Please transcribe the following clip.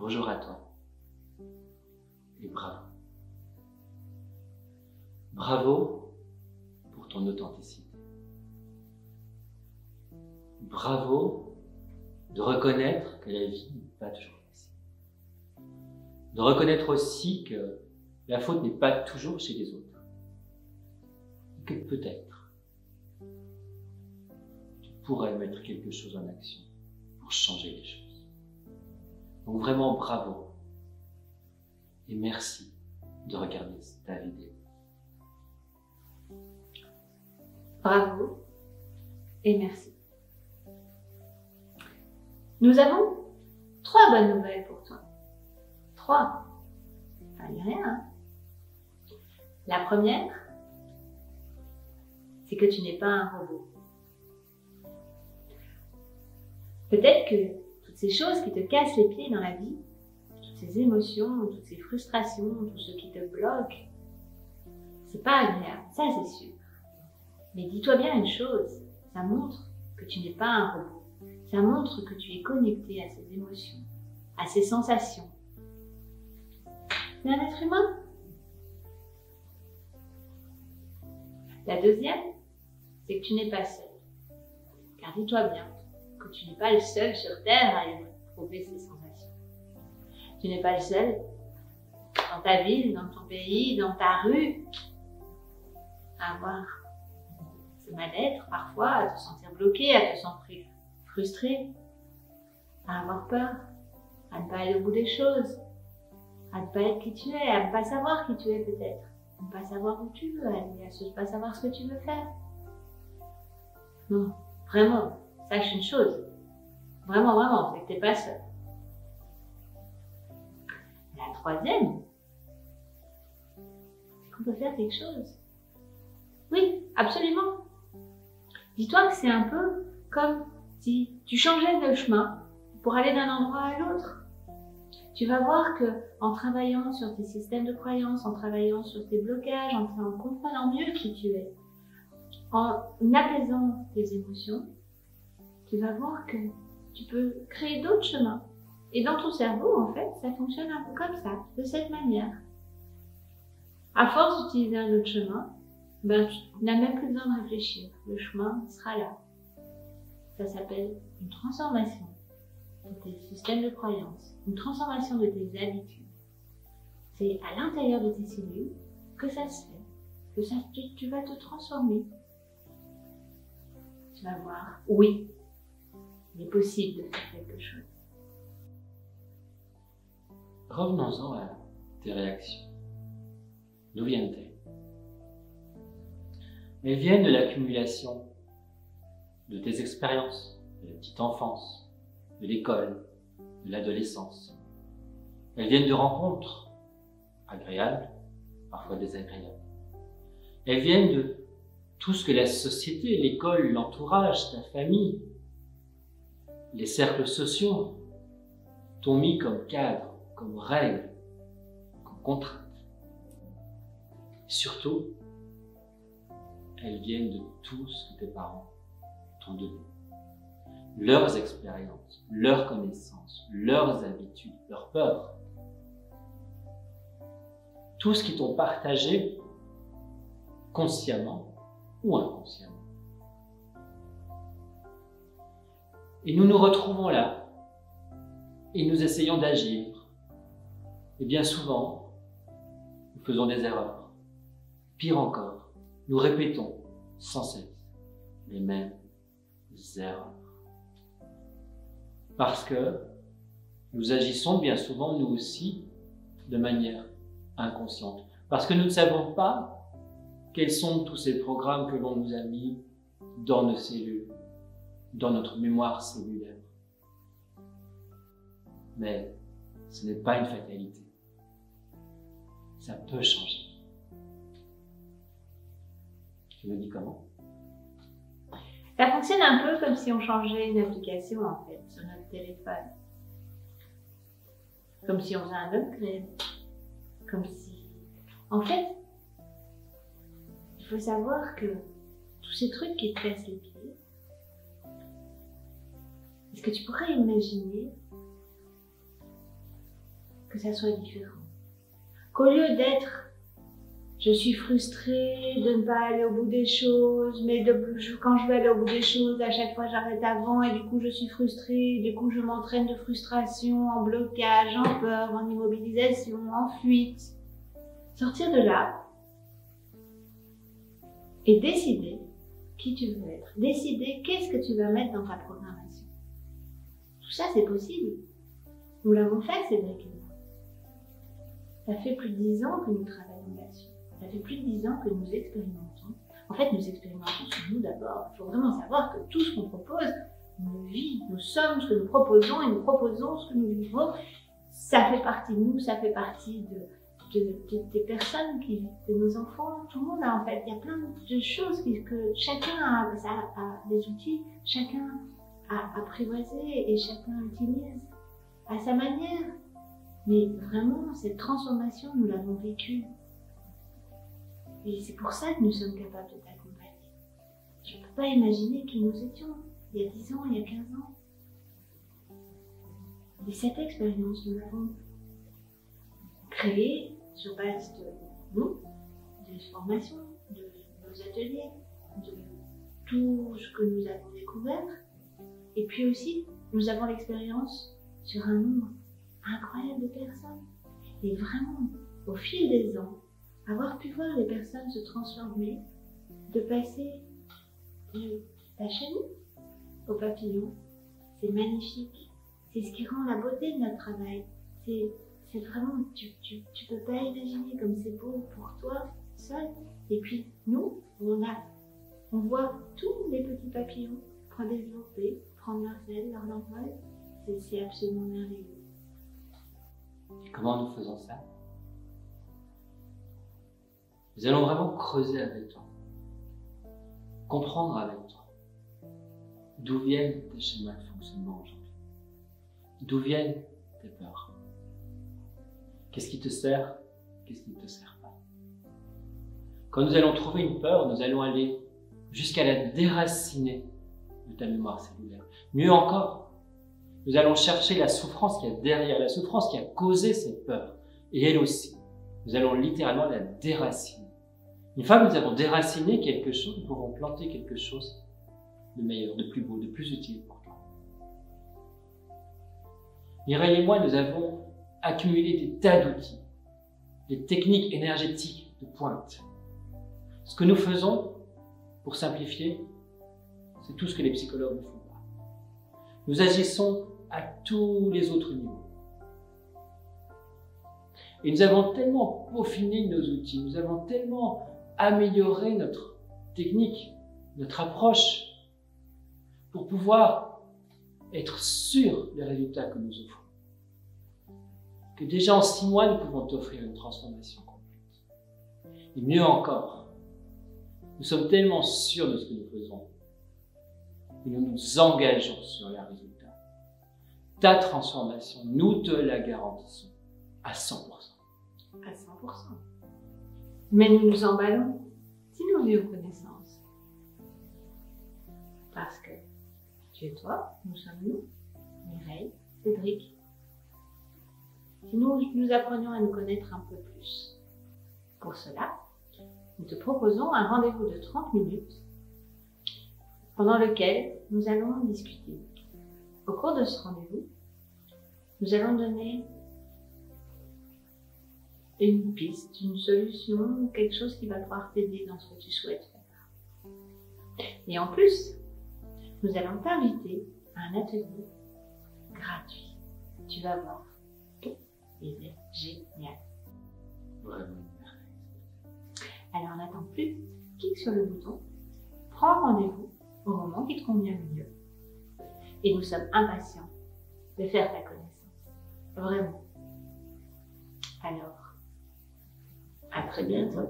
Bonjour à toi et bravo. Bravo pour ton authenticité. Bravo de reconnaître que la vie n'est pas toujours facile. De reconnaître aussi que la faute n'est pas toujours chez les autres. Que peut-être tu pourrais mettre quelque chose en action pour changer les choses. Donc vraiment bravo et merci de regarder ta vidéo. Bravo et merci. Nous avons 3 bonnes nouvelles pour toi. 3. Ça n'est rien. Hein? La première, c'est que tu n'es pas un robot. Peut-être que toutes ces choses qui te cassent les pieds dans la vie, toutes ces émotions, toutes ces frustrations, tout ce qui te bloque, c'est pas agréable, ça c'est sûr. Mais dis-toi bien une chose, ça montre que tu n'es pas un robot. Ça montre que tu es connecté à ces émotions, à ces sensations. C'est un être humain. La deuxième, c'est que tu n'es pas seul. Car dis-toi bien que tu n'es pas le seul sur Terre à éprouver ces sensations. Tu n'es pas le seul dans ta ville, dans ton pays, dans ta rue, à avoir ce mal-être parfois, à te sentir bloqué, à te sentir frustré, à avoir peur, à ne pas aller au bout des choses, à ne pas être qui tu es, à ne pas savoir qui tu es peut-être, à ne pas savoir où tu veux aller, à ne pas savoir ce que tu veux faire. Non, vraiment, sache une chose, vraiment, c'est que tu n'es pas seul. La troisième, c'est qu'on peut faire quelque chose. Oui, absolument. Dis-toi que c'est un peu comme si tu changeais de chemin pour aller d'un endroit à l'autre. Tu vas voir que en travaillant sur tes systèmes de croyances, en travaillant sur tes blocages, en comprenant mieux qui tu es, en apaisant tes émotions, tu vas voir que tu peux créer d'autres chemins. Et dans ton cerveau, en fait, ça fonctionne un peu comme ça, de cette manière. À force d'utiliser un autre chemin, tu n'as même plus besoin de réfléchir. Le chemin sera là. Ça s'appelle une transformation de tes systèmes de croyances, une transformation de tes habitudes. C'est à l'intérieur de tes cellules que ça se fait, que tu vas te transformer. Tu vas voir, oui, il est possible de faire quelque chose. Revenons-en à tes réactions. D'où viennent-elles? Elles viennent de l'accumulation de tes expériences, de la petite enfance, de l'école, de l'adolescence. Elles viennent de rencontres agréables, parfois désagréables. Elles viennent de tout ce que la société, l'école, l'entourage, ta famille, les cercles sociaux t'ont mis comme cadre, comme règle, comme contrainte. Surtout, elles viennent de tout ce que tes parents t'ont donné. Leurs expériences, leurs connaissances, leurs habitudes, leurs peurs. Tout ce qu'ils t'ont partagé, consciemment ou inconsciemment. Et nous nous retrouvons là, et nous essayons d'agir. Et bien souvent, nous faisons des erreurs. Pire encore, nous répétons sans cesse les mêmes erreurs. Parce que nous agissons bien souvent, nous aussi, de manière inconsciente. Parce que nous ne savons pas quels sont tous ces programmes que l'on nous a mis dans nos cellules, dans notre mémoire cellulaire. Mais ce n'est pas une fatalité. Ça peut changer. Tu me dis comment? Ça fonctionne un peu comme si on changeait une application en fait sur notre téléphone. Comme si on faisait un upgrade. Comme si... En fait, il faut savoir que tous ces trucs qui te cassent les pieds, est-ce que tu pourrais imaginer que ça soit différent. Qu'au lieu d'être je suis frustrée de ne pas aller au bout des choses, mais quand je veux aller au bout des choses, à chaque fois j'arrête avant et du coup je suis frustrée, du coup je m'entraîne de frustration, en blocage, en peur, en immobilisation, en fuite. Sortir de là et décider qui tu veux être, décider qu'est-ce que tu vas mettre dans ta programmation. Tout ça c'est possible. Nous l'avons fait, Cédric et moi. Ça fait plus de 10 ans que nous travaillons là-dessus. Ça fait plus de 10 ans que nous expérimentons. En fait, nous expérimentons sur nous d'abord. Il faut vraiment savoir que tout ce qu'on propose, nous vit, nous sommes ce que nous proposons et nous proposons ce que nous vivons. Ça fait partie de nous, ça fait partie des personnes, de nos enfants, tout le monde a en fait. Il y a plein de choses que chacun a des outils, chacun a apprivoisé et chacun utilise à sa manière. Mais vraiment, cette transformation, nous l'avons vécue. Et c'est pour ça que nous sommes capables de t'accompagner. Je ne peux pas imaginer qui nous étions il y a 10 ans, il y a 15 ans. Et cette expérience, nous l'avons créée sur base de nous, de formations, de nos ateliers, de tout ce que nous avons découvert. Et puis aussi, nous avons l'expérience sur un nombre incroyable de personnes. Et vraiment, au fil des ans, avoir pu voir les personnes se transformer, de passer de la chenille au papillon, c'est magnifique. C'est ce qui rend la beauté de notre travail. C'est vraiment, tu peux pas imaginer comme c'est beau pour toi, seul. Et puis, nous, on voit tous les petits papillons prendre développer, prendre leurs ailes, leur envol. C'est absolument merveilleux. Et comment nous faisons ça? Nous allons vraiment creuser avec toi, comprendre avec toi d'où viennent tes schémas de fonctionnement aujourd'hui, d'où viennent tes peurs, qu'est-ce qui te sert, qu'est-ce qui ne te sert pas. Quand nous allons trouver une peur, nous allons aller jusqu'à la déraciner de ta mémoire cellulaire. Mieux encore, nous allons chercher la souffrance qu'il y a derrière, la souffrance qui a causé cette peur, et elle aussi, nous allons littéralement la déraciner. Une fois que nous avons déraciné quelque chose, nous pourrons planter quelque chose de meilleur, de plus beau, de plus utile pour toi. Mireille et moi, nous avons accumulé des tas d'outils, des techniques énergétiques de pointe. Ce que nous faisons, pour simplifier, c'est tout ce que les psychologues ne font pas. Nous agissons à tous les autres niveaux. Et nous avons tellement peaufiné nos outils, nous avons tellement amélioré notre technique, notre approche, pour pouvoir être sûr des résultats que nous offrons. Que déjà en 6 mois, nous pouvons t'offrir une transformation complète. Et mieux encore, nous sommes tellement sûrs de ce que nous faisons que nous nous engageons sur les résultats. Ta transformation, nous te la garantissons à 100%. À 100%. Mais nous nous emballons si nous vivons connaissance. Parce que tu es toi, nous sommes nous, Mireille, Cédric. Si nous apprenions à nous connaître un peu plus. Pour cela, nous te proposons un rendez-vous de 30 minutes pendant lequel nous allons discuter. Au cours de ce rendez-vous, nous allons donner une piste, une solution, quelque chose qui va pouvoir t'aider dans ce que tu souhaites faire. Et en plus, nous allons t'inviter à un atelier gratuit. Tu vas voir, il est génial. Vraiment. Alors n'attends plus, clique sur le bouton, prends rendez-vous au moment qui te convient le mieux. Et nous sommes impatients de faire ta connaissance. Vraiment. Alors, à très bientôt.